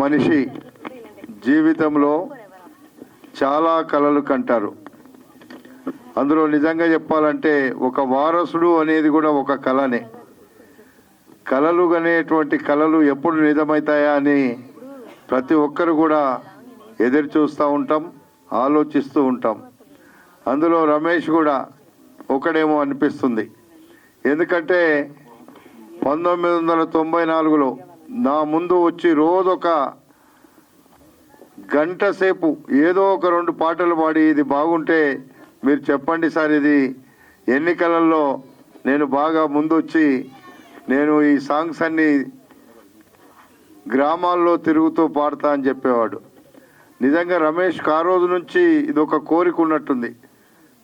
మనిషి జీవితంలో చాలా కలలు కంటారు. అందులో నిజంగా చెప్పాలంటే ఒక వారసుడు అనేది కూడా ఒక కళనే. కలలు అనేటువంటి కళలు ఎప్పుడు నిజమవుతాయా అని ప్రతి ఒక్కరు కూడా ఎదురు చూస్తూ ఉంటాం, ఆలోచిస్తూ ఉంటాం. అందులో రమేష్ కూడా ఒకడేమో అనిపిస్తుంది. ఎందుకంటే 1994లో నా ముందు వచ్చి రోజొక గంట సేపు ఏదో ఒక 2 పాటలు పాడి ఇది బాగుంటే మీరు చెప్పండి సార్, ఇది ఎన్నికలలో నేను బాగా ముందొచ్చి నేను ఈ సాంగ్స్ అన్నీ గ్రామాల్లో తిరుగుతూ పాడతా అని చెప్పేవాడు. నిజంగా రమేష్కి ఆ రోజు నుంచి ఇది ఒక కోరిక ఉన్నట్టుంది.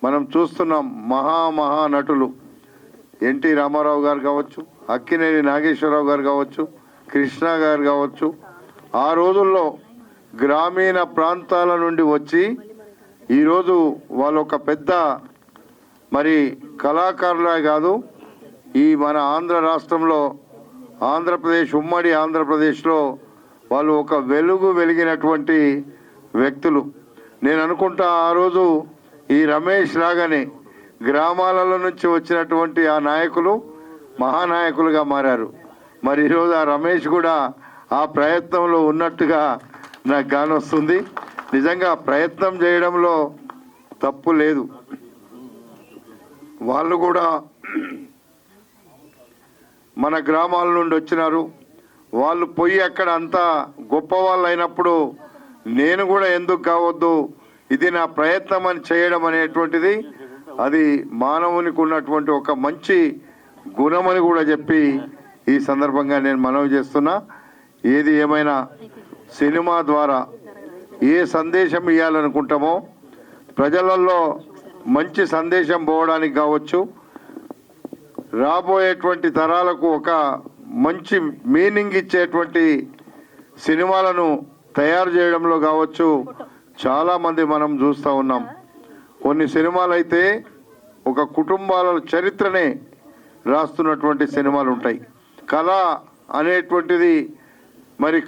మనం చూస్తున్నాం మహా నటులు ఎన్టీ రామారావు గారు కావచ్చు, అక్కినేని నాగేశ్వరరావు గారు కావచ్చు, కృష్ణ గారు కావచ్చు, ఆ రోజుల్లో గ్రామీణ ప్రాంతాల నుండి వచ్చి ఈరోజు వాళ్ళు ఒక పెద్ద కళాకారులే కాదు, ఈ మన ఆంధ్ర రాష్ట్రంలో ఆంధ్రప్రదేశ్ ఉమ్మడి ఆంధ్రప్రదేశ్లో వాళ్ళు ఒక వెలిగినటువంటి వ్యక్తులు. నేను అనుకుంటా ఆ రోజు ఈ రమేష్ లాగానే గ్రామాలలో నుంచి వచ్చినటువంటి ఆ నాయకులు మహానాయకులుగా మారారు. మరి ఈరోజు ఆ రమేష్ కూడా ఆ ప్రయత్నంలో ఉన్నట్టుగా నాకు గానొస్తుంది. నిజంగా ప్రయత్నం చేయడంలో తప్పు లేదు. వాళ్ళు కూడా మన గ్రామాల నుండి వచ్చినారు. వాళ్ళు పోయి అక్కడ అంతా గొప్ప వాళ్ళు అయినప్పుడు నేను కూడా ఎందుకు కావద్దు, ఇది నా ప్రయత్నం అని చేయడం అనేటువంటిది అది మానవునికి ఉన్నటువంటి ఒక మంచి గుణమని కూడా చెప్పి ఈ సందర్భంగా నేను మనవి చేస్తున్నా. ఏది ఏమైనా సినిమా ద్వారా ఏ సందేశం ఇవ్వాలనుకుంటామో ప్రజలలో మంచి సందేశం పోవడానికి కావచ్చు, రాబోయేటువంటి తరాలకు ఒక మంచి మీనింగ్ ఇచ్చేటువంటి సినిమాలను తయారు చేయడంలో కావచ్చు చాలామంది మనం చూస్తూ ఉన్నాం. కొన్ని సినిమాలు అయితే ఒక కుటుంబాల చరిత్రనే రాస్తున్నటువంటి సినిమాలు ఉంటాయి. కళ అనేటువంటిది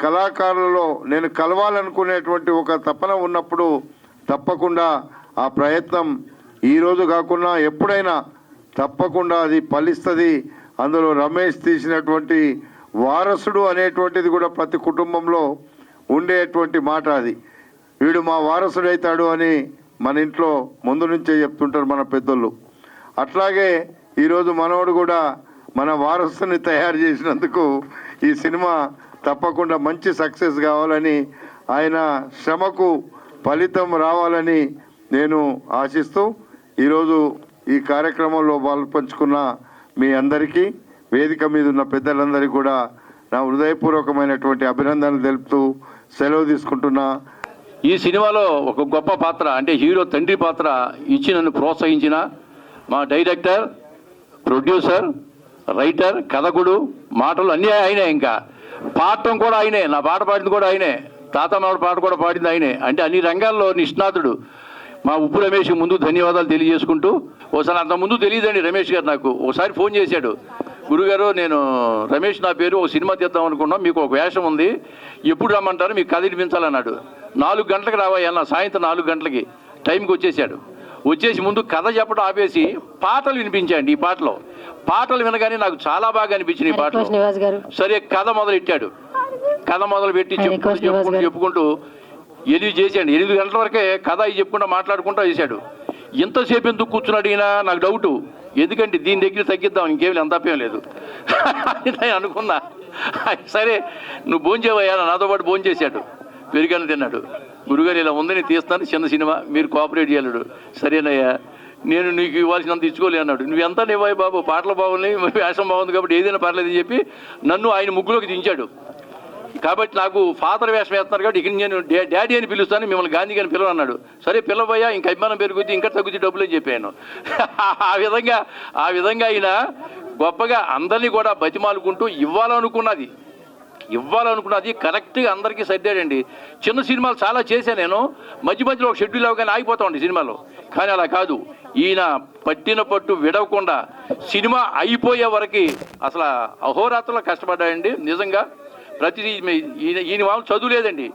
కళాకారులలో నేను కలవాలనుకునేటువంటి ఒక తపన ఉన్నప్పుడు తప్పకుండా ఆ ప్రయత్నం ఈరోజు కాకుండా ఎప్పుడైనా తప్పకుండా అది ఫలిస్తుంది. అందులో రమేష్ తీసినటువంటి వారసుడు అనేటువంటిది కూడా ప్రతి కుటుంబంలో ఉండేటువంటి మాట. అది వీడు మా వారసుడు అవుతాడు అని మన ఇంట్లో ముందు నుంచే చెప్తుంటారు మన పెద్దోళ్ళు. అట్లాగే ఈరోజు మనోడు కూడా మన వారసుని తయారు చేసినందుకు ఈ సినిమా తప్పకుండా మంచి సక్సెస్ కావాలని, ఆయన శ్రమకు ఫలితం రావాలని నేను ఆశిస్తూ ఈరోజు ఈ కార్యక్రమంలో పాల్పంచుకున్న మీ అందరికీ, వేదిక మీద ఉన్న పెద్దలందరికీ కూడా నా హృదయపూర్వకమైనటువంటి అభినందనలు తెలుపుతూ సెలవు తీసుకుంటున్నా. ఈ సినిమాలో ఒక గొప్ప పాత్ర అంటే హీరో తండ్రి పాత్ర ఇచ్చి నన్ను ప్రోత్సహించిన మా డైరెక్టర్, ప్రొడ్యూసర్, రైటర్, కథకుడు, మాటలు అన్నీ ఆయనే. ఇంకా పాడటం కూడా ఆయనే, నా పాట పాడింది కూడా ఆయనే, తాతమ్మవాడి పాట కూడా పాడింది ఆయనే. అంటే అన్ని రంగాల్లో నిష్ణాతుడు. మా ఉప్పు రమేష్ ముందు ధన్యవాదాలు తెలియజేసుకుంటూ, ఒకసారి అంత ముందు తెలియదండి రమేష్ గారు నాకు ఒకసారి ఫోన్ చేశాడు. గురుగారు, నేను రమేష్ నా పేరు, ఒక సినిమా తీద్దాం అనుకున్నాం, మీకు ఒక వేషం ఉంది, ఎప్పుడు రమ్మంటారు, మీకు కథ వినిపించాలన్నాడు. 4 గంటలకు రావాయన్న, సాయంత్రం 4 గంటలకి టైంకి వచ్చేసాడు. వచ్చేసి ముందు కథ చెప్పడం ఆపేసి పాటలు వినిపించాండి. ఈ పాటలు వినగానే నాకు చాలా బాగా అనిపించింది ఈ పాటలు. సరే కథ మొదలెట్టాడు. కథ మొదలు పెట్టి చెప్పుకుంటూ 8 చేశాడు. 8 గంటల వరకే కథ చెప్పుకుంటూ మాట్లాడుకుంటూ చేశాడు. ఇంతసేపు ఎందుకు కూర్చున్నాడు ఈయన నాకు డౌటు. ఎందుకంటే దీని దగ్గర తగ్గిద్దాం, ఇంకేమి ఎంత తప్పేం లేదు నేను అనుకున్నా. సరే నువ్వు భోంచేవయ్యా, నాతో పాటు భోంచేశాడు, పెరుగన్న తిన్నాడు. గురుగారు ఇలా ఉందని తీస్తాను, చిన్న సినిమా, మీరు కోఆపరేట్ చేయలేడు. సరేనయ్యా, నేను నీకు ఇవ్వాల్సినంత ఇచ్చుకోలే అన్నాడు. నువ్వు ఎంత ఇవ్వాలి బాబు, పాటలు బాగున్నాయి, వేషం బాగుంది కాబట్టి ఏదైనా పర్లేదని చెప్పి నన్ను ఆయన ముగ్గులోకి దించాడు. కాబట్టి నాకు ఫాదర్ వేషం వేస్తున్నారు కాబట్టి ఇక నేను డాడీ అని పిలుస్తాను, మిమ్మల్ని గాంధీ గారిని పిలవ అన్నాడు. సరే పిలవయ్యా, ఇంకా అభిమానం పెరుగుద్ది, ఇంకా తగ్గుద్ది డబ్బులు అని చెప్పాను. ఆ విధంగా ఆయన గొప్పగా అందరినీ కూడా బతిమాలుకుంటూ ఇవ్వాలనుకున్నది కరెక్ట్గా అందరికీ సర్దాడండి. చిన్న సినిమాలు చాలా చేశాను నేను, మధ్యలో ఒక షెడ్యూల్ అవ్వగానే ఆగిపోతామండి సినిమాలో. కానీ అలా కాదు, ఈయన పట్టిన పట్టు విడవకుండా సినిమా అయిపోయే వరకు అసలు అహోరాత్రులు కష్టపడ్డాయండి. నిజంగా ప్రతిదీ ఈయన వాళ్ళు చదువు లేదండి.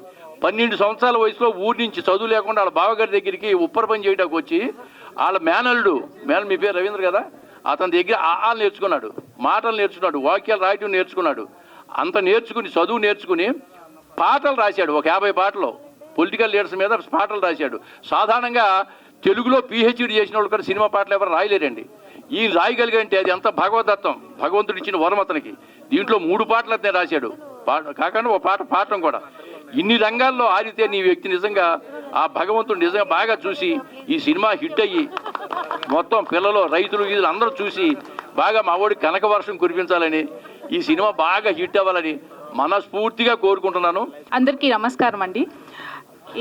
12 సంవత్సరాల వయసులో ఊరి నుంచి చదువు లేకుండా వాళ్ళ బావగారి దగ్గరికి ఉప్పర పని చేయడానికి వచ్చి వాళ్ళ మేనల్లుడు మీ పేరు రవీంద్ర కదా, అతని దగ్గర ఆలు నేర్చుకున్నాడు, మాటలు నేర్చుకున్నాడు, వాక్యాలు రాయటం నేర్చుకున్నాడు. అంత నేర్చుకుని చదువు నేర్చుకుని పాటలు రాశాడు. ఒక 50 పాటలు పొలిటికల్ లీడర్స్ మీద పాటలు రాశాడు. సాధారణంగా తెలుగులో పిహెచ్డి చేసిన వాళ్ళు కూడా సినిమా పాటలు ఎవరు రాయలేరండి. ఈయన రాయగలిగంటే అది ఎంత భగవదత్తం, భగవంతుడు ఇచ్చిన వరం అతనికి. దీంట్లో 3 పాటలు అతనే రాశాడు, కాకుండా ఒక పాట పాడటం కూడా. ఇన్ని రంగాల్లో ఆరితే నీ వ్యక్తి నిజంగా ఆ భగవంతుడు నిజంగా బాగా చూసి ఈ సినిమా హిట్ అయ్యి మొత్తం పిల్లలు, రైతులు, వీధులు అందరూ చూసి బాగా మా వాడికి కనక వర్షం కురిపించాలని, ఈ సినిమా బాగా హిట్ అవ్వాలని మనస్ఫూర్తిగా కోరుకుంటున్నాను. అందరికీ నమస్కారం అండి.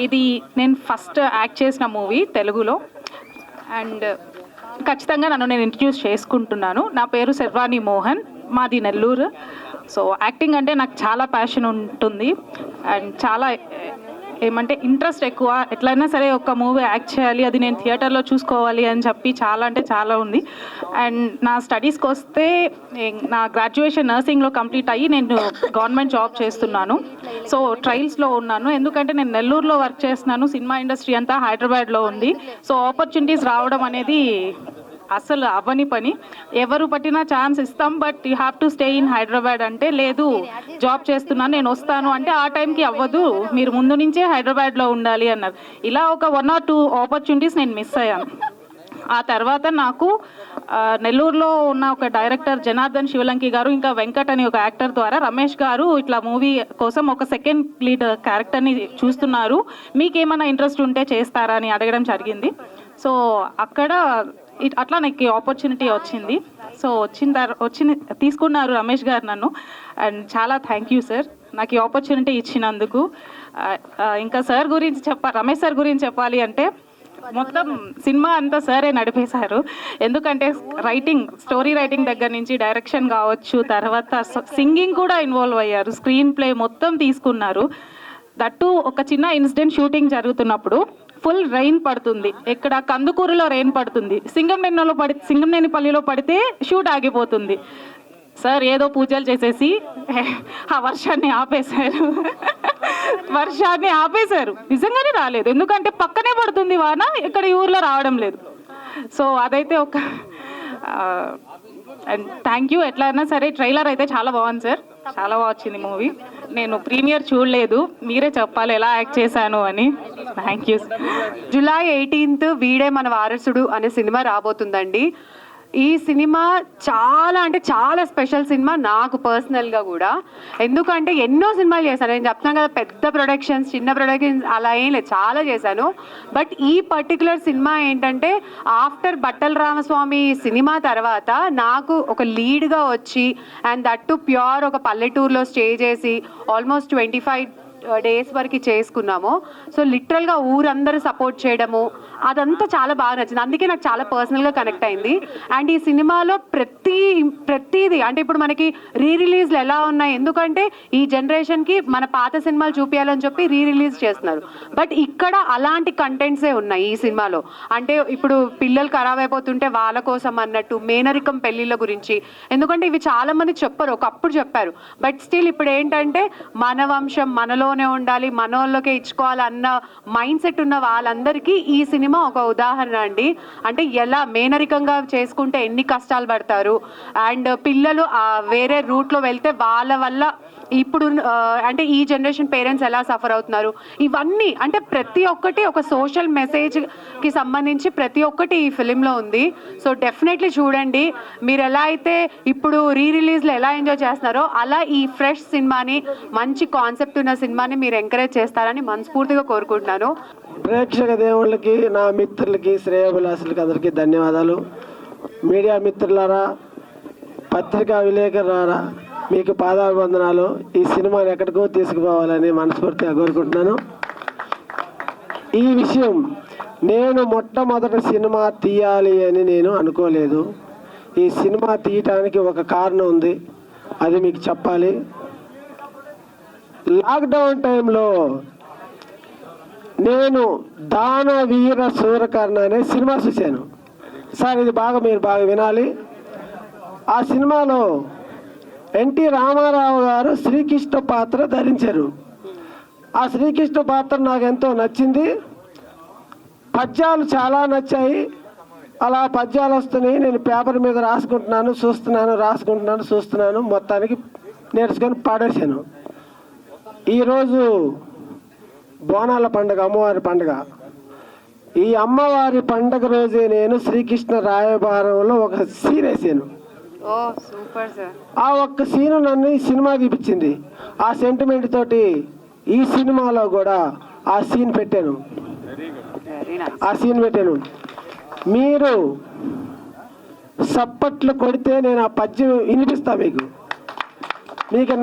ఇది నేను ఫస్ట్ యాక్ట్ చేసిన మూవీ తెలుగులో. అండ్ ఖచ్చితంగా నన్ను నేను ఇంట్రడ్యూస్ చేసుకుంటున్నాను. నా పేరు శర్వాణి మోహన్, మాది నెల్లూరు. సో యాక్టింగ్ అంటే నాకు చాలా ప్యాషన్ ఉంటుంది అండ్ చాలా ఏమంటే ఇంట్రెస్ట్ ఎక్కువ. ఎట్లయినా సరే ఒక మూవీ యాక్ట్ చేయాలి, అది నేను థియేటర్లో చూసుకోవాలి అని చెప్పి చాలా అంటే చాలా ఉంది. అండ్ నా స్టడీస్కి వస్తే నా గ్రాడ్యుయేషన్ నర్సింగ్లో కంప్లీట్ అయ్యి నేను గవర్నమెంట్ జాబ్ చేస్తున్నాను. సో ట్రయల్స్లో ఉన్నాను, ఎందుకంటే నేను నెల్లూరులో వర్క్ చేస్తున్నాను. సినిమా ఇండస్ట్రీ అంతా హైదరాబాద్లో ఉంది. సో ఆపర్చునిటీస్ రావడం అనేది అసలు అవ్వని పని. ఎవరు పట్టినా ఛాన్స్ ఇస్తాం, but you have to stay in Hyderabad అంటే లేదు, జాబ్ చేస్తున్నాను నేను వస్తాను అంటే ఆ టైంకి అవ్వదు, మీరు ముందు నుంచే హైదరాబాద్లో ఉండాలి అన్నారు. ఇలా ఒక 1 or 2 ఆపర్చునిటీస్ నేను మిస్ అయ్యాను. ఆ తర్వాత నాకు నెల్లూరులో ఉన్న ఒక డైరెక్టర్ జనార్దన్ శివలంకి గారు, ఇంకా వెంకట్ అని ఒక యాక్టర్ ద్వారా రమేష్ గారు ఇట్లా మూవీ కోసం ఒక సెకండ్ లీడ్ క్యారెక్టర్ని చూస్తున్నారు, మీకేమైనా ఇంట్రెస్ట్ ఉంటే చేస్తారా అని అడగడం జరిగింది. సో అక్కడ అట్లా నాకు ఆపర్చునిటీ వచ్చింది. సో తీసుకున్నారు రమేష్ గారు నన్ను. అండ్ చాలా థ్యాంక్ యూ సార్ నాకు ఈ ఆపర్చునిటీ ఇచ్చినందుకు. ఇంకా సార్ గురించి రమేష్ సార్ గురించి చెప్పాలి అంటే మొత్తం సినిమా అంతా సరే నడిపేశారు. ఎందుకంటే స్టోరీ రైటింగ్ దగ్గర నుంచి డైరెక్షన్ కావచ్చు, తర్వాత సింగింగ్ కూడా ఇన్వాల్వ్ అయ్యారు, స్క్రీన్ ప్లే మొత్తం తీసుకున్నారు. దట్టు ఒక చిన్న ఇన్సిడెంట్ షూటింగ్ జరుగుతున్నప్పుడు ఫుల్ రెయిన్ పడుతుంది, ఇక్కడ కందుకూరులో రెయిన్ పడుతుంది, సింగంనేనిపల్లిలో పడితే షూట్ ఆగిపోతుంది. సార్ ఏదో పూజలు చేసేసి ఆ వర్షాన్ని ఆపేశారు. నిజంగానే రాలేదు, ఎందుకంటే పక్కనే పడుతుంది వాన, ఇక్కడ ఈ ఊర్లో రావడం లేదు. సో అదైతే ఒక అండ్ థ్యాంక్ యూ. ఎట్లయినా సరే ట్రైలర్ అయితే చాలా బాగుంది సార్, చాలా బాగా వచ్చింది మూవీ. నేను ప్రీమియర్ చూడలేదు, మీరే చెప్పాలి ఎలా యాక్ట్ చేశాను అని. Thank you. జూలై 18th వీడే మన వారసుడు అనే సినిమా రాబోతుందండి. ఈ సినిమా చాలా అంటే చాలా స్పెషల్ సినిమా నాకు పర్సనల్గా కూడా. ఎందుకంటే ఎన్నో సినిమాలు చేశాను, నేను చెప్తాను కదా, పెద్ద ప్రొడక్షన్స్, చిన్న ప్రొడక్షన్స్ అలా ఏం లేదు, చాలా చేశాను. బట్ ఈ పర్టికులర్ సినిమా ఏంటంటే ఆఫ్టర్ బట్టల రామస్వామి సినిమా తర్వాత నాకు ఒక లీడ్గా వచ్చి, అండ్ దట్ టు ప్యూర్ ఒక పల్లెటూరులో స్టే చేసి ఆల్మోస్ట్ 25 days వరకు చేసుకున్నాము. సో లిటరల్గా ఊరందరూ సపోర్ట్ చేయడము అదంతా చాలా బాగా నచ్చింది. అందుకే నాకు చాలా పర్సనల్గా కనెక్ట్ అయింది. అండ్ ఈ సినిమాలో ప్రతిదీ అంటే ఇప్పుడు మనకి రిలీజ్లు ఎలా ఉన్నాయి, ఎందుకంటే ఈ జనరేషన్కి మన పాత సినిమాలు చూపించాలని చెప్పి రిలీజ్ చేస్తున్నారు. బట్ ఇక్కడ అలాంటి కంటెంట్సే ఉన్నాయి ఈ సినిమాలో. అంటే ఇప్పుడు పిల్లలు ఖరాబ్ అయిపోతుంటే వాళ్ళ కోసం అన్నట్టు, మేనరికం పెళ్ళిళ్ళ గురించి, ఎందుకంటే ఇవి చాలా మంది చెప్పరు, ఒకప్పుడు చెప్పారు. బట్ స్టిల్ ఇప్పుడు ఏంటంటే మన వంశం మనలోనే ఉండాలి, మనోళ్ళకే ఇచ్చుకోవాలి అన్న మైండ్ సెట్ ఉన్న వాళ్ళందరికీ ఈ సినిమా ఒక ఉదాహరణ అండి. అంటే ఎలా మేనరికంగా చేసుకుంటే ఎన్ని కష్టాలు పడతారు, అండ్ పిల్లలు వేరే రూట్లో వెళ్తే వాళ్ళ వల్ల ఇప్పుడు అంటే ఈ జనరేషన్ పేరెంట్స్ ఎలా సఫర్ అవుతున్నారు, ఇవన్నీ అంటే ప్రతి ఒక్కటి ఒక సోషల్ మెసేజ్కి సంబంధించి ప్రతి ఒక్కటి ఈ ఫిలింలో ఉంది. సో డెఫినెట్లీ చూడండి. మీరు ఎలా అయితే ఇప్పుడు రిలీజ్లో ఎలా ఎంజాయ్ చేస్తున్నారో అలా ఈ ఫ్రెష్ సినిమాని, మంచి కాన్సెప్ట్ ఉన్న సినిమాని మీరు ఎంకరేజ్ చేస్తారని మనస్ఫూర్తిగా కోరుకుంటున్నాను. ప్రేక్షక దేవుళ్ళకి, నా మిత్రులకి, శ్రేయోభిలాసులకి అందరికీ ధన్యవాదాలు. మీడియా మిత్రులారా, పత్రికా విలేకరులారా, మీకు పాదాభివందనాలు. ఈ సినిమాని ఎక్కడికో తీసుకుపోవాలని మనస్ఫూర్తిగా కోరుకుంటున్నాను. ఈ విషయం నేను మొట్టమొదటి సినిమా తీయాలి అని నేను అనుకోలేదు. ఈ సినిమా తీయటానికి ఒక కారణం ఉంది, అది మీకు చెప్పాలి. లాక్డౌన్ టైంలో నేను దానవీర సూరకర్ణ అనే సినిమా చూశాను సార్. ఇది మీరు బాగా వినాలి. ఆ సినిమాలో ఎన్టీ రామారావు గారు శ్రీకృష్ణ పాత్ర ధరించారు. ఆ శ్రీకృష్ణ పాత్ర నాకు ఎంతో నచ్చింది. పద్యాలు చాలా నచ్చాయి. అలా పద్యాలు వస్తున్నాయి, నేను పేపర్ మీద రాసుకుంటున్నాను, మొత్తానికి నేర్చుకొని పాడేశాను. ఈరోజు బోనాల పండుగ, అమ్మవారి పండుగ. ఈ అమ్మవారి పండుగ రోజే నేను శ్రీకృష్ణ రాయబారంలో ఒక సీన్ వేసాను. ఓ సూపర్ సార్. ఆ ఒక్క సీను నన్ను ఈ సినిమా తీపిచ్చింది. ఆ సెంటిమెంట్ తోటి ఈ సినిమాలో కూడా ఆ సీన్ పెట్టాను. మీరు సప్పట్లు కొడితే నేను ఆ పద్యం వినిపిస్తా మీకు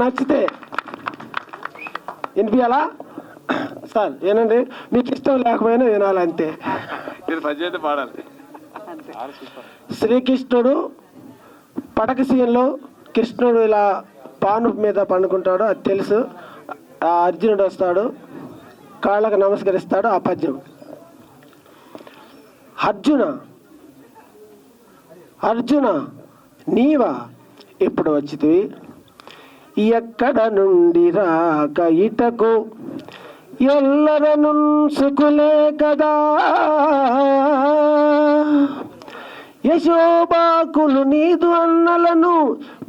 నచ్చితే వినిపించాలా సార్? ఏనండి, మీకు ఇష్టం లేకపోయినా వినాలంతే. శ్రీకృష్ణుడు పడక సీన్లో కృష్ణుడు ఇలా పాను మీద పండుకుంటాడు, అది తెలుసు. ఆ అర్జునుడు వస్తాడు, కాళ్ళకు నమస్కరిస్తాడు. ఆ పద్యం, అర్జున నీవా ఇప్పుడు వచ్చితివి, ఎక్కడ నుండి రాక ఇటకు, ఎల్లరను సుకులే కదా, యశోబాకులు నీదు అన్నలను,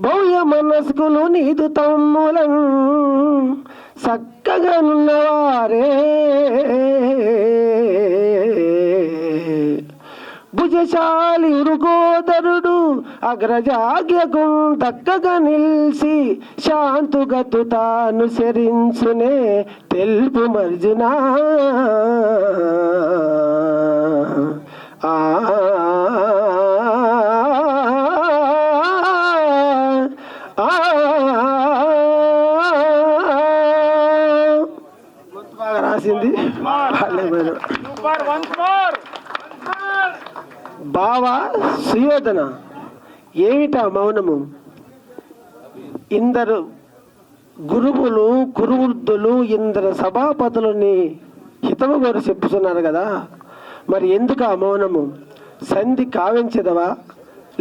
భవ్య మనస్కులు నీదు తమ్ములను, చక్కగానున్నవారే భుజశాలి ఉరుగోదరుడు, అగ్రజాగ్యకు దక్కగా నిల్సి, శాంతుగతు తాను శరించునే తెలుపు మర్జునా. బాగా రాసింది. బావా సుయోధన, ఏమిటా మౌనము? ఇందరు గురువులు కురువృద్ధులు ఇందరు సభాపతులని హితము గారు చెప్పుతున్నారు కదా, మరి ఎందుకు ఆ మౌనము? సంధి కావించదవా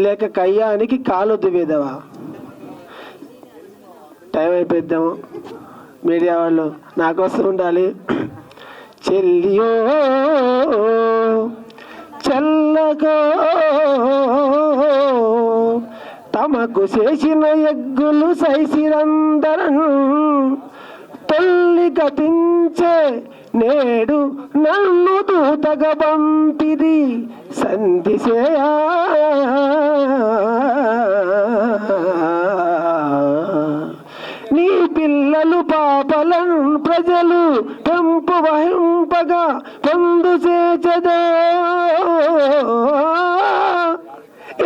లేక కయ్యానికి కాలు దువ్వేదవా? టైం అయిపోయిద్దాము, మీడియా వాళ్ళు నా కోసం ఉండాలి. చెల్లియో చల్లగో తమకు చేసిన యజ్ఞులు సైసిరందరన్, తొల్లి గతించే నేడు నన్ను దూతగా పంపిరి సంధిసేయా. నీ పిల్లలు పాపలను ప్రజలు పెంపు వహింపగా పొందు చేచదో,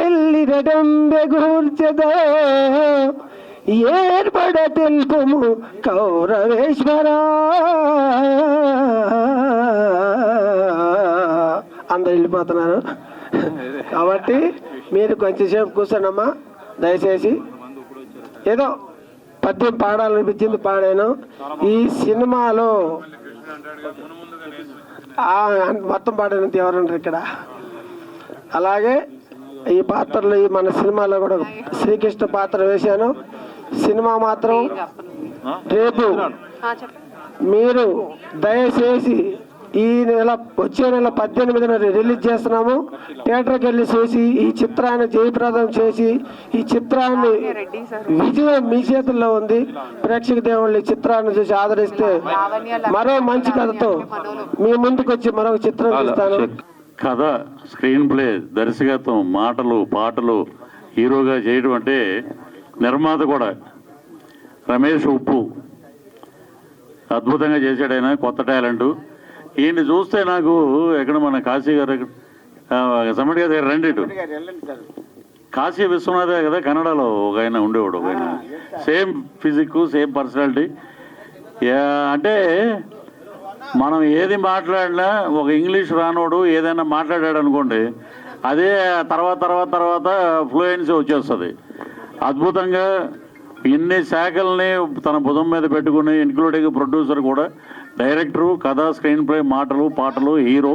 ఎల్లిరడంబెగూర్చదో ఏర్పడ తెలుపుము కౌరవేశ్వర. అందరు వెళ్ళిపోతున్నారు కాబట్టి మీరు కొంచెంసేపు కూర్చోండమ్మా దయచేసి. ఏదో పద్యం పాడాలనిపించింది, పాడాను. ఈ సినిమాలో మొత్తం పాడినంత ఎవరున్నారు ఇక్కడ? అలాగే ఈ పాత్రలు మన సినిమాలో కూడా శ్రీకృష్ణ పాత్ర వేశాను. సినిమా మాత్రం రేపు మీరు దయచేసి ఈ నెల వచ్చే నెల 18న రిలీజ్ చేస్తున్నాము. థియేటర్కి వెళ్ళి చూసి ఈ చిత్రాన్ని జయప్రదం చేసి ఈ చిత్రాన్ని విజయం మీ చేతుల్లో ఉంది. ప్రేక్షక దేవుళ్ళు ఈ చిత్రాన్ని చూసి ఆదరిస్తే మరో మంచి కథతో మీ ముందుకు వచ్చి మరొక చిత్రం చూస్తాను. కథ, స్క్రీన్ ప్లే, దర్శకత్వం, మాటలు, పాటలు, హీరోగా చేయడం అంటే నిర్మాత కూడా రమేష్ ఉప్పు అద్భుతంగా చేశాడు. ఆయన కొత్త టాలెంట్. ఈయన చూస్తే నాకు ఎక్కడ మన కాశీ గారు సమ్మడి గారు రండి ఇటు. కాశీ విశ్వనాథ్ కదా కన్నడలో ఒక ఆయన ఉండేవాడు. ఒక ఆయన సేమ్ ఫిజిక్, సేమ్ పర్సనాలిటీ. అంటే మనం ఏది మాట్లాడినా ఒక ఇంగ్లీష్ రానోడు ఏదైనా మాట్లాడాడు అనుకోండి, అదే తర్వాత ఫ్లూయెన్సీ వచ్చేస్తుంది. అద్భుతంగా ఇన్ని శాఖల్ని తన భుజం మీద పెట్టుకుని, ఇంక్లూడింగ్ ప్రొడ్యూసర్ కూడా, డైరెక్టరు, కథ, స్క్రీన్ ప్లే, మాటలు, పాటలు, హీరో,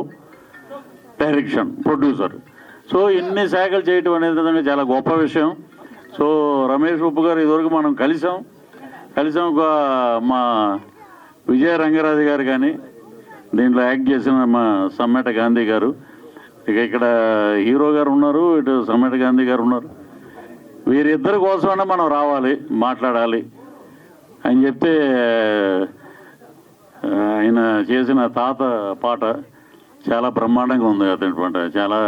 డైరెక్షన్, ప్రొడ్యూసర్. సో ఇన్ని శాఖలు చేయటం అనేది చాలా గొప్ప విషయం. సో రమేష్ ఉప్పు గారు ఇదివరకు మనం కలిసాం మా విజయ రంగరాజు గారు కానీ దీంట్లో యాక్ట్ చేసిన మా సమ్మెట గాంధీ గారు, ఇక ఇక్కడ హీరో గారు ఉన్నారు, ఇటు సమ్మెట గాంధీ గారు ఉన్నారు. వీరిద్దరి కోసమైనా మనం రావాలి, మాట్లాడాలి అని చెప్తే ఆయన చేసిన తాత పాట చాలా బ్రహ్మాండంగా ఉంది. అతని పాట చాలా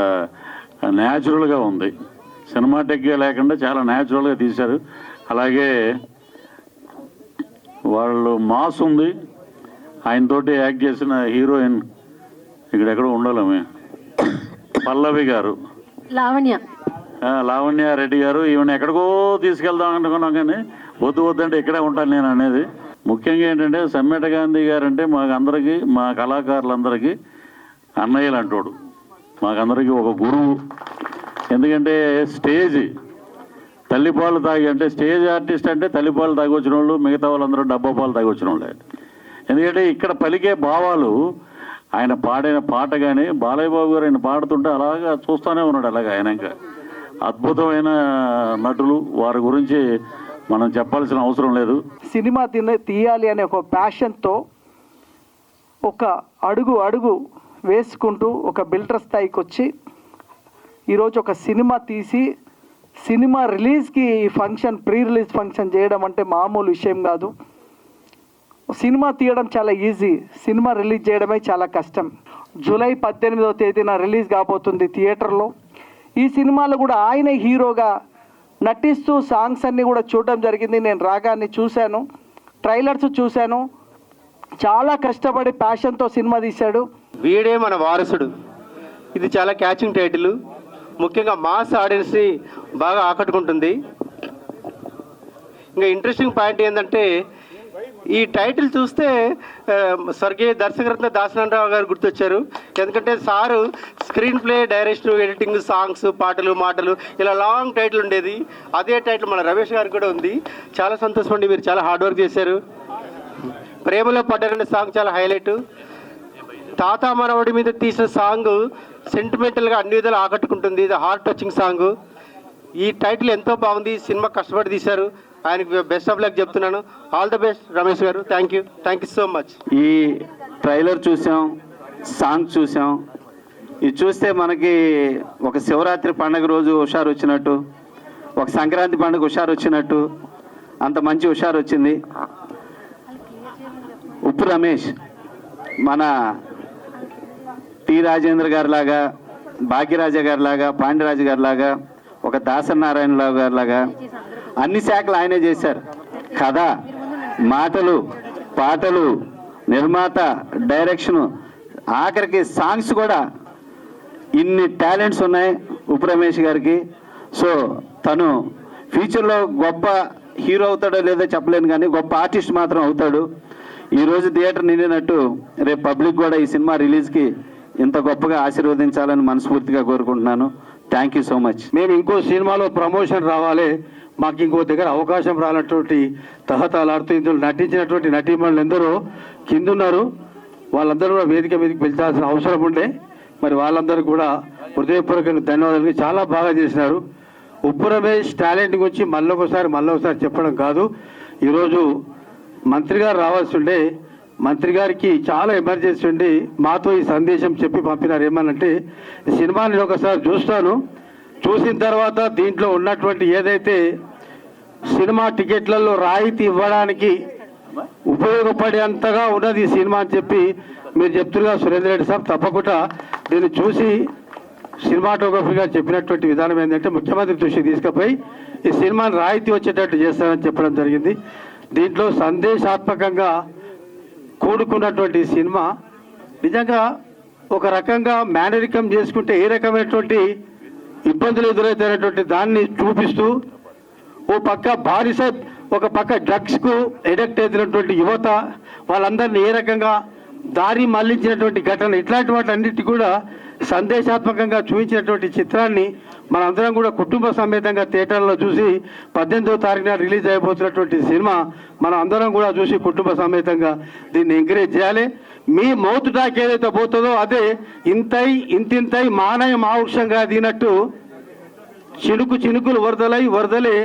న్యాచురల్గా ఉంది, సినిమాటిక్గా లేకుండా చాలా న్యాచురల్గా తీశారు. అలాగే వాళ్ళు మాస్ ఉంది. ఆయనతోటి యాక్ట్ చేసిన హీరోయిన్ ఇక్కడెక్కడో ఉండాలమే పల్లవి గారు, లావణ్య రెడ్డి గారు. ఈవెన్ ఎక్కడికో తీసుకెళ్దాం అనుకున్నాం కానీ వద్దంటే ఇక్కడే ఉంటాను నేను అనేది. ముఖ్యంగా ఏంటంటే సమ్మెట గాంధీ గారు అంటే మాకందరికీ, మా కళాకారులందరికీ అన్నయ్యలు అంటాడు, మాకందరికీ ఒక గురువు. ఎందుకంటే స్టేజ్ తల్లిపాలు తాగి, అంటే స్టేజ్ ఆర్టిస్ట్ అంటే తల్లిపాలు తాగి వచ్చిన వాళ్ళు, మిగతా వాళ్ళందరూ డబ్బా పాలు తాగి వచ్చిన వాళ్ళే. ఎందుకంటే ఇక్కడ పలికే భావాలు, ఆయన పాడిన పాట కానీ బాలయ్య బాబు గారు ఆయన పాడుతుంటే అలాగా చూస్తూనే ఉన్నాడు. అలాగా ఆయన ఇంకా అద్భుతమైన నటులు, వారి గురించి మనం చెప్పాల్సిన అవసరం లేదు. సినిమా తీయాలి అనే ఒక ప్యాషన్తో ఒక అడుగు వేసుకుంటూ ఒక బిల్డర్ స్థాయికి వచ్చి ఈరోజు ఒక సినిమా తీసి సినిమా రిలీజ్కి ఫంక్షన్, ప్రీ రిలీజ్ ఫంక్షన్ చేయడం అంటే మామూలు విషయం కాదు. సినిమా తీయడం చాలా ఈజీ, సినిమా రిలీజ్ చేయడమే చాలా కష్టం. జూలై 18వ తేదీన రిలీజ్ కాబోతుంది థియేటర్లో. ఈ సినిమాలో కూడా ఆయన హీరోగా నటిస్తూ సాంగ్స్ అన్నీ కూడా చూడడం జరిగింది. నేను రాగాన్ని చూశాను, ట్రైలర్స్ చూశాను. చాలా కష్టపడి ప్యాషన్తో సినిమా తీశాడు. వీడే మన వారసుడు, ఇది చాలా క్యాచింగ్ టైటిల్, ముఖ్యంగా మాస్ ఆడియన్స్ని బాగా ఆకట్టుకుంటుంది. ఇంకా ఇంట్రెస్టింగ్ పాయింట్ ఏంటంటే ఈ టైటిల్ చూస్తే స్వర్గీయ దర్శకరత్న దాసనారాయణ గారు గుర్తొచ్చారు. ఎందుకంటే sir screen play, direction, editing, songs, పాటలు, మాటలు ఇలా లాంగ్ టైటిల్ ఉండేది. అదే టైటిల్ మన రమేష్ గారికి కూడా ఉంది. చాలా సంతోషం అండి, మీరు చాలా హార్డ్ వర్క్ చేశారు. ప్రేమలో పడ్డారనే సాంగ్ చాలా హైలైట్. తాత మనవడి మీద తీసిన సాంగ్ సెంటిమెంటల్గా అన్ని విధాలు ఆకట్టుకుంటుంది. ఇది హార్ట్ టచింగ్ సాంగ్. ఈ టైటిల్ ఎంతో బాగుంది, సినిమా కష్టపడి తీశారు. ఆయనకి బెస్ట్ ఆఫ్ లక్ చెప్తున్నాను. ఆల్ ద బెస్ట్ రమేష్ గారు. Thank you so much. ఈ ట్రైలర్ చూసాం, సాంగ్ చూసాం. ఇది చూస్తే మనకి ఒక శివరాత్రి పండుగ రోజు హుషారు వచ్చినట్టు, ఒక సంక్రాంతి పండుగ హుషారు వచ్చినట్టు, అంత మంచి హుషారు వచ్చింది. ఉప్పు రమేష్ మన టి రాజేంద్ర గారి లాగా, భాగ్యరాజ గారి లాగా, పాండ్యరాజు గారి లాగా, ఒక దాసనారాయణరావు గారి లాగా అన్ని శాఖలు ఆయనే చేశారు. కథ, మాటలు, పాటలు, నిర్మాత, డైరెక్షను, ఆఖరికి సాంగ్స్ కూడా ఇన్ని టాలెంట్స్ ఉన్నాయి ఉప్పు రమేష్ గారికి. సో తను ఫ్యూచర్లో గొప్ప హీరో అవుతాడో లేదో చెప్పలేను, కానీ గొప్ప ఆర్టిస్ట్ మాత్రం అవుతాడు. ఈరోజు థియేటర్ నిండినట్టు రేపు పబ్లిక్ కూడా ఈ సినిమా రిలీజ్కి ఇంత గొప్పగా ఆశీర్వదించాలని మనస్ఫూర్తిగా కోరుకుంటున్నాను. Thank you so much. మేము ఇంకో సినిమాలో ప్రమోషన్ రావాలి, మాకు ఇంకో దగ్గర అవకాశం రానటువంటి తహతలాడుతూ ఇందులో నటించినటువంటి నటీమణులు ఎందరో కిందున్నారు. వాళ్ళందరూ కూడా వేదిక మీదకి పిలిచాల్సిన అవసరం ఉండే. మరి వాళ్ళందరూ కూడా హృదయపూర్వక ధన్యవాదాలు. చాలా బాగా చేసినారు. ఉప్పు రమేష్ టాలెంట్ గురించి మళ్ళొకసారి చెప్పడం కాదు. ఈరోజు మంత్రి గారు రావాల్సి ఉండే, మంత్రి గారికి చాలా ఎమర్జెన్సీ ఉండి మాతో ఈ సందేశం చెప్పి పంపినారు. ఏమనంటే ఈ సినిమా నేను ఒకసారి చూస్తాను, చూసిన తర్వాత దీంట్లో ఉన్నటువంటి ఏదైతే సినిమా టికెట్లలో రాయితీ ఇవ్వడానికి ఉపయోగపడేంతగా ఉన్నది ఈ సినిమా అని చెప్పి మీరు చెప్తున్నారు సురేందర్ రెడ్డి సాబ్. తప్పకుండా దీన్ని చూసి సినిమాటోగ్రఫీగా చెప్పినటువంటి విధానం ఏంటంటే ముఖ్యమంత్రి దృష్టికి తీసుకుపోయి ఈ సినిమాని రాయితీ వచ్చేటట్టు చేస్తానని చెప్పడం జరిగింది. దీంట్లో సందేశాత్మకంగా కూడుకున్నటువంటి సినిమా నిజంగా ఒక రకంగా మేనరికం చేసుకుంటే ఏ రకమైనటువంటి ఇబ్బందులు ఎదురవుతున్నటువంటి దాన్ని చూపిస్తూ, ఓ పక్క బానిస, ఒక పక్క డ్రగ్స్కు ఎడిక్ట్ అవుతున్నటువంటి యువత, వాళ్ళందరినీ ఏ రకంగా దారి మళ్లించినటువంటి ఘటన, ఇట్లాంటి వాటన్నిటి కూడా సందేశాత్మకంగా చూపించినటువంటి చిత్రాన్ని మనందరం కూడా కుటుంబ సమేతంగా థియేటర్లో చూసి 18వ తారీఖున రిలీజ్ అయిపోతున్నటువంటి సినిమా మనం అందరం కూడా చూసి కుటుంబ సమేతంగా దీన్ని ఎంకరేజ్ చేయాలి. మీ మౌత్ టాక్ ఏదైతే పోతుందో అదే ఇంతింతై మానయ మావృక్షంగా దినట్టు చినుకు చినుకులు వరదలై వరదలే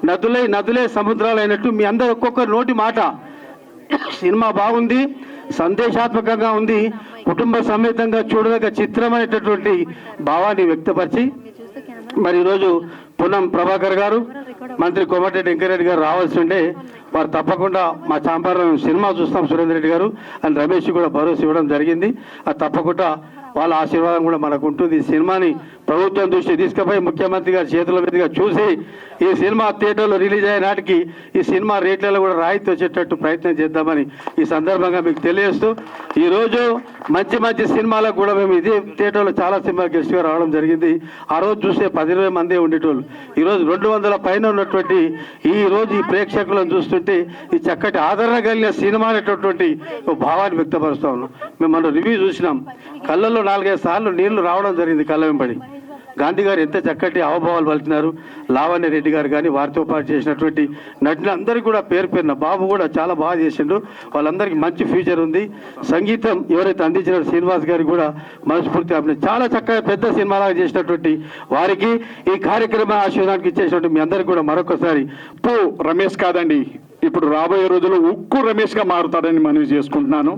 నదులై నదులే సముద్రాలైనట్టు మీ అందరు ఒక్కొక్కరు నోటి మాట సినిమా బాగుంది, సందేశాత్మకంగా ఉంది, కుటుంబ సమేతంగా చూడదగ్గ చిత్రమైనటువంటి భావాన్ని వ్యక్తపరిచి మరి ఈరోజు పున్నం ప్రభాకర్ గారు, మంత్రి కోమటిరెడ్డి వెంకరెడ్డి గారు రావాల్సి ఉండే వారు తప్పకుండా మా చాంపారం సినిమా చూస్తాం సురేందర్ రెడ్డి గారు అని రమేష్ కూడా భరోసా ఇవ్వడం జరిగింది. అది తప్పకుండా వాళ్ళ ఆశీర్వాదం కూడా మనకు ఉంటుంది. ఈ సినిమాని ప్రభుత్వం దృష్టి తీసుకుపోయి ముఖ్యమంత్రి గారి చేతుల మీదుగా చూసి ఈ సినిమా థియేటర్లో రిలీజ్ అయ్యే నాటికి ఈ సినిమా రేట్లలో కూడా రాయితీ వచ్చేటట్టు ప్రయత్నం చేద్దామని ఈ సందర్భంగా మీకు తెలియజేస్తూ ఈరోజు మంచి మంచి సినిమాలకు కూడా మేము ఇదే థియేటర్లో చాలా సినిమాలు గెస్ట్గా రావడం జరిగింది. ఆ రోజు చూస్తే 10-20 మందే ఉండేటోళ్ళు. ఈరోజు 200 పైన ఉన్నటువంటి ఈ రోజు ఈ ప్రేక్షకులను చూస్తుంటే ఈ చక్కటి ఆదరణ కలిగిన సినిమా అనేటటువంటి భావాన్ని వ్యక్తపరుస్తా ఉన్నాం. మేము మనం రివ్యూ చూసినాం, కళ్ళల్లో 4-5 సార్లు నీళ్లు రావడం జరిగింది కళ్ళ వెంబడి. గాంధీ గారు ఎంత చక్కటి హావభావాలు పలికినారు. లావణ్య రెడ్డి గారు కానీ వారితో పాటు చేసినటువంటి నటులందరికీ కూడా పేరు పేరున బాబు కూడా చాలా బాగా చేసిండు. వాళ్ళందరికీ మంచి ఫ్యూచర్ ఉంది. సంగీతం ఎవరైతే అందించిన శ్రీనివాస్ గారికి కూడా మనస్ఫూర్తి చాలా చక్కగా పెద్ద సినిమాలాగా చేసినటువంటి వారికి ఈ కార్యక్రమ ఆశీర్వాదానికి ఇచ్చేసినటువంటి మీ అందరికీ కూడా మరొకసారి రమేష్ కాదండి, ఇప్పుడు రాబోయే రోజుల్లో ఉక్కు రమేష్గా మారుతాడని మనవి చేసుకుంటున్నాను.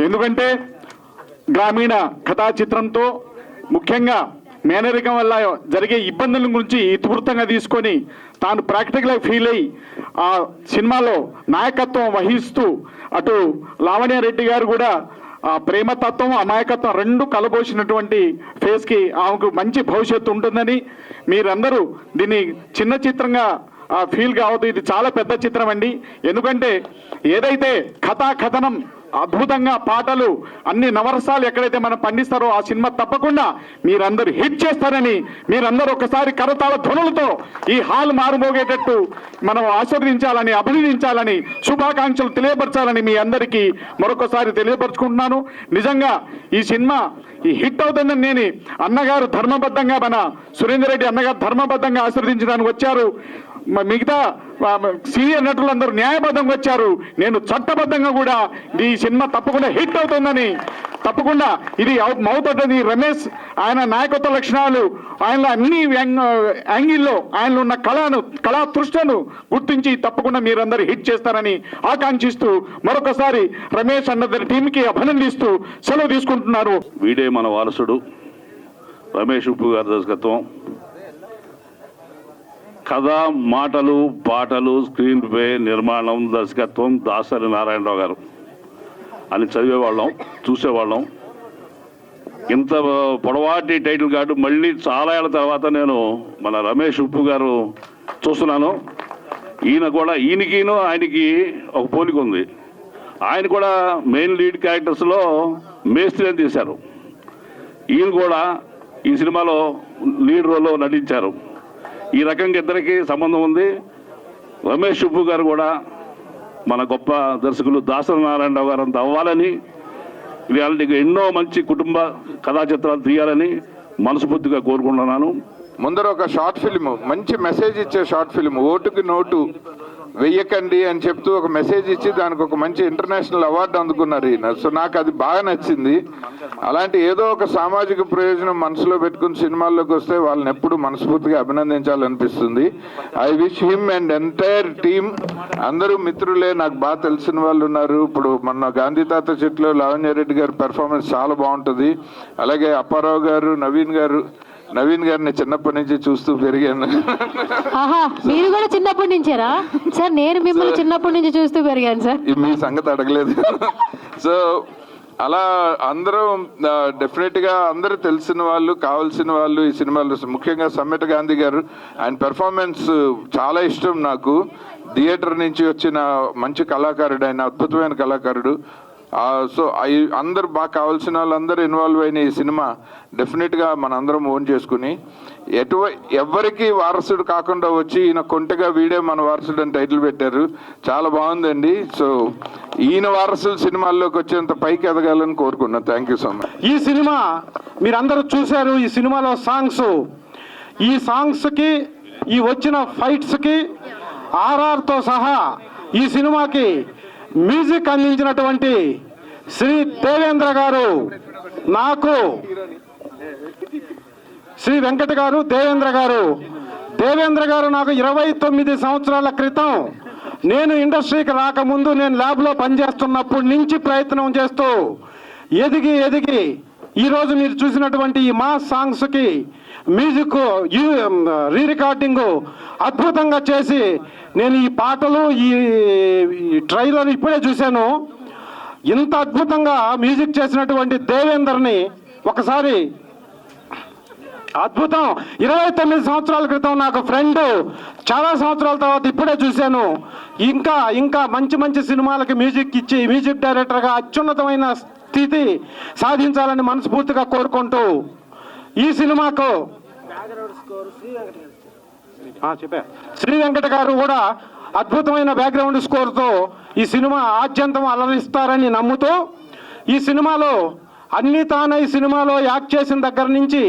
ఎందుకంటే గ్రామీణ కథా చిత్రంతో ముఖ్యంగా మేనరికం వల్ల జరిగే ఇబ్బందుల గురించి ఇతివృత్తంగా తీసుకొని తాను ప్రాక్టికల్గా ఫీల్ అయ్యి ఆ సినిమాలో నాయకత్వం వహిస్తూ అటు లావణ్య రెడ్డి గారు కూడా ఆ ప్రేమతత్వం అమాయకత్వం రెండు కలబోసినటువంటి ఫేస్కి ఆమెకు మంచి భవిష్యత్తు ఉంటుందని మీరందరూ దీన్ని చిన్న చిత్రంగా ఫీల్ కావద్దు. ఇది చాలా పెద్ద చిత్రం అండి. ఎందుకంటే ఏదైతే కథనం అద్భుతంగా పాటలు అన్ని నవరసాలు ఎక్కడైతే మనం పండిస్తారో ఆ సినిమా తప్పకుండా మీరందరూ హిట్ చేస్తారని మీరందరూ ఒకసారి కరతాళ ధ్వనులతో ఈ హాల్ మారుమోగేటట్టు మనం ఆశీర్వదించాలని అభినందించాలని శుభాకాంక్షలు తెలియపరచాలని మీ అందరికీ మరొకసారి తెలియపరచుకుంటున్నాను. నిజంగా ఈ సినిమా ఈ హిట్ అవుతుందని నేను అన్నగారు ధర్మబద్ధంగా మన సురేందర్ రెడ్డి అన్నగారు ధర్మబద్ధంగా ఆశీర్వదించడానికి వచ్చారు. మిగతా సీనియర్ నటులందరూ న్యాయబద్ధంగా వచ్చారు. నేను చట్టబద్ధంగా కూడా ఈ సినిమా తప్పకుండా హిట్ అవుతుందని తప్పకుండా ఇది అవుతుందని రమేష్ ఆయన నాయకత్వ లక్షణాలు ఆయనలో అన్ని యాంగిల్లో ఆయనలో ఉన్న కళా తృష్ణను గుర్తించి తప్పకుండా మీరందరూ హిట్ చేస్తారని ఆకాంక్షిస్తూ మరొకసారి రమేష్ అన్న టీంకి అభినందిస్తూ సెలవు తీసుకుంటున్నారు. వీడే మన వారసుడు రమేష్ ఉప్పు గారి దర్శకత్వం, కథ మాటలు పాటలు స్క్రీన్ ప్లే నిర్మాణం దర్శకత్వం దాసరి నారాయణరావు గారు అని చదివేవాళ్ళం చూసేవాళ్ళం. ఇంత పొడవాటి టైటిల్ కార్డు మళ్ళీ చాలా ఏళ్ళ తర్వాత నేను మన రమేష్ ఉప్పు గారు చూస్తున్నాను. ఈయనకిను ఆయనకి ఒక పోలిక ఉంది. ఆయన కూడా మెయిన్ లీడ్ క్యారెక్టర్స్లో మేస్త్రి అని తీశారు. ఈయన కూడా ఈ సినిమాలో లీడ్ రోల్లో నటించారు. ఈ రకంగా ఇద్దరికి సంబంధం ఉంది. రమేష్ ఉప్పు గారు కూడా మన గొప్ప దర్శకులు దాసరి నారాయణరావు గారు అంత అవ్వాలని, రియాలిటీగా ఎన్నో మంచి కుటుంబ కథా చిత్రాలు తీయాలని మనస్ఫూర్తిగా కోరుకుంటున్నాను. ముందర ఒక షార్ట్ ఫిల్మ్, మంచి మెసేజ్ ఇచ్చే షార్ట్ ఫిల్మ్, ఓటుకి నోటు వెయ్యకండి అని చెప్తూ ఒక మెసేజ్ ఇచ్చి దానికి ఒక మంచి ఇంటర్నేషనల్ అవార్డు అందుకున్నారు ఈయన. సో నాకు అది బాగా నచ్చింది. అలాంటి ఏదో ఒక సామాజిక ప్రయోజనం మనసులో పెట్టుకుని సినిమాల్లోకి వస్తే వాళ్ళని ఎప్పుడు మనస్ఫూర్తిగా అభినందించాలనిపిస్తుంది. I wish him and entire team, అందరూ మిత్రులే, నాకు బాగా తెలిసిన వాళ్ళు ఉన్నారు. ఇప్పుడు మన గాంధీ తాత చెట్లో లావణ్య రెడ్డి గారి పెర్ఫార్మెన్స్ చాలా బాగుంటుంది. అలాగే అప్పారావు గారు, నవీన్ గారిని చిన్నప్పటి నుంచి చూస్తూ పెరిగాను. మీరు కూడా చిన్నప్పటి నుంచేరా సార్? నేను మిమ్మల్ని చిన్నప్పటి నుంచి చూస్తూ పెరిగాను సార్. మీ సంగతి అడగలేదు. సో అలా అందరూ డెఫినెట్గా అందరూ తెలిసిన వాళ్ళు, కావాల్సిన వాళ్ళు ఈ సినిమాలో. ముఖ్యంగా సమ్మెట గాంధీ గారు, ఆయన పెర్ఫార్మెన్స్ చాలా ఇష్టం నాకు. థియేటర్ నుంచి వచ్చిన మంచి కళాకారుడు ఆయన, అద్భుతమైన కళాకారుడు. సో అందరు బాగా కావాల్సిన వాళ్ళందరూ ఇన్వాల్వ్ అయిన ఈ సినిమా డెఫినెట్గా మనందరం ఓన్ చేసుకుని ఎవరికి వారసుడు కాకుండా వచ్చి ఈయన కొంటగా వీడే మన వారసుడు అని టైటిల్ పెట్టారు. చాలా బాగుందండి. సో ఈయన వారసులు సినిమాల్లోకి వచ్చేంత పైకి ఎదగాలని కోరుకున్నాను. Thank you so much. ఈ సినిమా మీరందరూ చూశారు. ఈ సినిమాలో ఈ సాంగ్స్కి ఈ వచ్చిన ఫైట్స్కి ఆర్ఆర్తో సహా ఈ సినిమాకి మ్యూజిక్ అందించినటువంటి శ్రీ దేవేంద్ర గారు నాకు శ్రీ వెంకట గారు, దేవేంద్ర గారు. దేవేంద్ర గారు నాకు 29 సంవత్సరాల క్రితం నేను ఇండస్ట్రీకి రాకముందు నేను ల్యాబ్లో పనిచేస్తున్నప్పటి నుంచి ప్రయత్నం చేస్తూ ఎదిగి ఈరోజు మీరు చూసినటువంటి ఈ మాస్ సాంగ్స్కి మ్యూజిక్ రీ రికార్డింగ్ అద్భుతంగా చేసి నేను ఈ పాటలు ఈ ట్రైలర్ ఇప్పుడే చూశాను. ఇంత అద్భుతంగా మ్యూజిక్ చేసినటువంటి దేవేందర్ని ఒకసారి అద్భుతం. 29 సంవత్సరాల క్రితం నాకు ఫ్రెండ్, చాలా సంవత్సరాల తర్వాత ఇప్పుడే చూశాను. ఇంకా మంచి సినిమాలకి మ్యూజిక్ ఇచ్చి మ్యూజిక్ డైరెక్టర్గా అత్యున్నతమైన స్థితి సాధించాలని మనస్ఫూర్తిగా కోరుకుంటూ ఈ సినిమాకు శ్రీ వెంకట గారు కూడా అద్భుతమైన బ్యాక్గ్రౌండ్ స్కోర్తో ఈ సినిమా ఆద్యంతం అలరిస్తారని నమ్ముతూ ఈ సినిమాలో అన్ని తానై సినిమాలో యాక్ట్ చేసిన దగ్గర నుంచి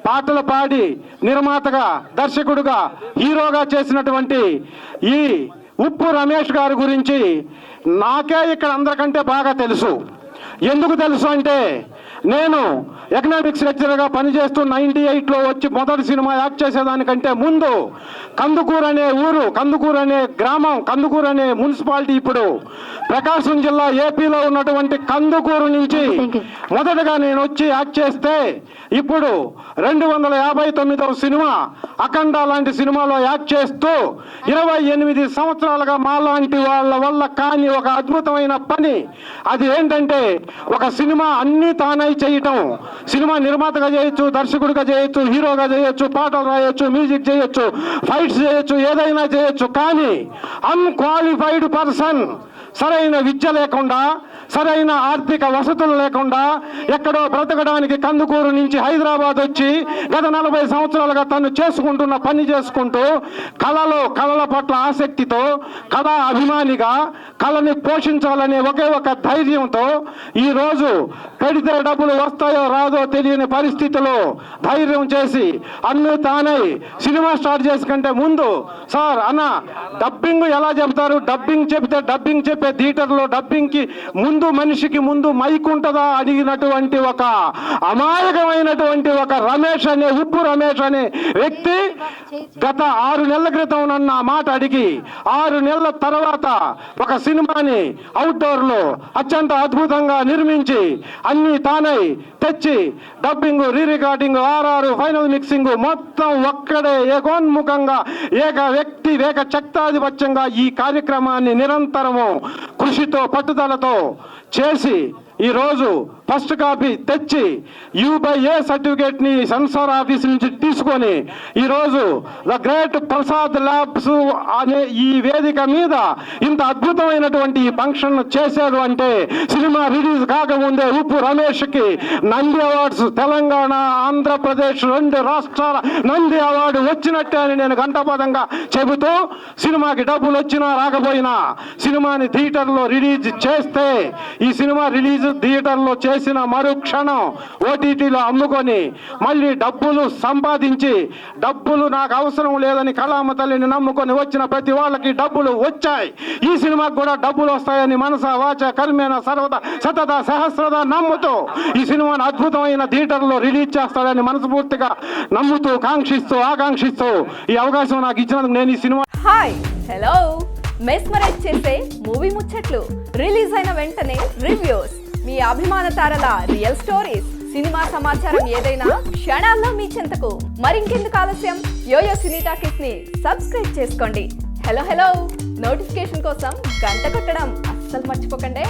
పాటలు పాడి నిర్మాతగా, దర్శకుడుగా, హీరోగా చేసినటువంటి ఈ ఉప్పు రమేష్ గారి గురించి నాకే ఇక్కడ అందరికంటే బాగా తెలుసు. ఎందుకు తెలుసు అంటే నేను ఎకనామిక్స్ లెక్చరర్గా పనిచేస్తూ 98లో వచ్చి మొదటి సినిమా యాక్ట్ చేసేదానికంటే ముందు కందుకూరు అనే ఊరు, కందుకూరు అనే గ్రామం, కందుకూరు అనే మున్సిపాలిటీ ఇప్పుడు ప్రకాశం జిల్లా ఏపీలో ఉన్నటువంటి కందుకూరు నుంచి మొదటగా నేను వచ్చి యాక్ట్ చేస్తే ఇప్పుడు 259వ సినిమా అఖండ లాంటి సినిమాలో యాక్ట్ చేస్తూ 28 సంవత్సరాలుగా మాలాంటి వాళ్ళ వల్ల కాని ఒక అద్భుతమైన పని. అది ఏంటంటే ఒక సినిమా అన్ని తానై చేయటం. సినిమా నిర్మాతగా చేయొచ్చు, దర్శకుడిగా చేయొచ్చు, హీరోగా చేయొచ్చు, పాటలు రాయొచ్చు, మ్యూజిక్ చేయొచ్చు, ఫైట్స్ చేయొచ్చు, ఏదైనా చేయొచ్చు. కానీ అన్క్వాలిఫైడ్ పర్సన్, సరైన విద్య లేకుండా, సరైన ఆర్థిక వసతులు లేకుండా ఎక్కడో బ్రతకడానికి కందుకూరు నుంచి హైదరాబాద్ వచ్చి గత 40 సంవత్సరాలుగా తను చేసుకుంటున్న పని చేసుకుంటూ కళల పట్ల ఆసక్తితో, కళా అభిమానిగా, కళని పోషించాలనే ఒకే ఒక ధైర్యంతో ఈరోజు పెడితే డబ్బులు వస్తాయో రాదో తెలియని పరిస్థితిలో ధైర్యం చేసి అన్ను తానై సినిమా స్టార్ట్ చేసుకుంటే ముందు సార్ అన్న డబ్బింగ్ ఎలా చెప్తారు, డబ్బింగ్ చెప్తే డబ్బింగ్ చెప్పే థియేటర్లో డబ్బింగ్కి ముందు మనిషికి ముందు మైక్ ఉంటుందా అడిగినటువంటి ఒక అమాయకమైనటువంటి ఒక రమేష్ అనే ఉప్పు రమేష్ అనే వ్యక్తి గత 6 నెలల క్రితం నన్ను ఆ మాట అడిగి 6 నెలల తర్వాత ఒక సినిమాని అవుట్డోర్లో అత్యంత అద్భుతంగా నిర్మించి అన్ని తానై తెచ్చి dubbing, re recording, RR, final mixing మొత్తం ఒక్కడే ఏకోన్ముఖంగా ఏక వ్యక్తి ఏక శక్తాధిపత్యంగా ఈ కార్యక్రమాన్ని నిరంతరము కృషితో పట్టుదలతో చేసి ఈరోజు ఫస్ట్ కాపీ తెచ్చి U/A సర్టిఫికేట్ని సెన్సార్ ఆఫీస్ నుంచి తీసుకొని ఈరోజు ద గ్రేట్ ప్రసాద్ ల్యాబ్స్ అనే ఈ వేదిక మీద ఇంత అద్భుతమైనటువంటి ఈ ఫంక్షన్ చేశారు అంటే సినిమా రిలీజ్ కాకముందే ఉప్పు రమేష్కి నంది అవార్డ్స్ తెలంగాణ, ఆంధ్రప్రదేశ్ 2 రాష్ట్రాల నంది అవార్డు వచ్చినట్టే అని నేను గంటపదంగా చెబుతూ సినిమాకి డబ్బులు వచ్చినా రాకపోయినా సినిమాని థియేటర్లో రిలీజ్ చేస్తే ఈ సినిమా రిలీజ్ థియేటర్లో చేసిన మరుక్షణం ఓటీటీలో అమ్ముకొని మళ్ళీ డబ్బులు సంపాదించి డబ్బులు నాకు అవసరం లేదని కళామ తల్లిని నమ్ముకొని వచ్చిన ప్రతి వాళ్ళకి డబ్బులు వచ్చాయి. ఈ సినిమాకి కూడా డబ్బులు వస్తాయని మనస వాచ కర్మేణ సర్వద సతత సహస్రద నమ్ముతూ ఈ సినిమాను అద్భుతమైన థియేటర్లో రిలీజ్ చేస్తాడని మనస్ఫూర్తిగా నమ్ముతూ ఆకాంక్షిస్తూ ఈ అవకాశం నాకు ఇచ్చినందుకు నేను ఈ సినిమా హాయ్ హలో మెస్మరైజ్ చేసే మూవీ ముచ్చట్లు, రిలీజ్ అయిన వెంటనే రివ్యూస్, మీ అభిమాన తారల రియల్ స్టోరీస్, సినిమా సమాచారం ఏదైనా క్షణాల్లో మీ చెంతకు. మరింకెందుకు ఆలస్యం, యోయో సినీ టాకీస్ ని సబ్స్క్రైబ్ చేసుకోండి. హలో నోటిఫికేషన్ కోసం గంట కొట్టడం అస్సలు మర్చిపోకండి.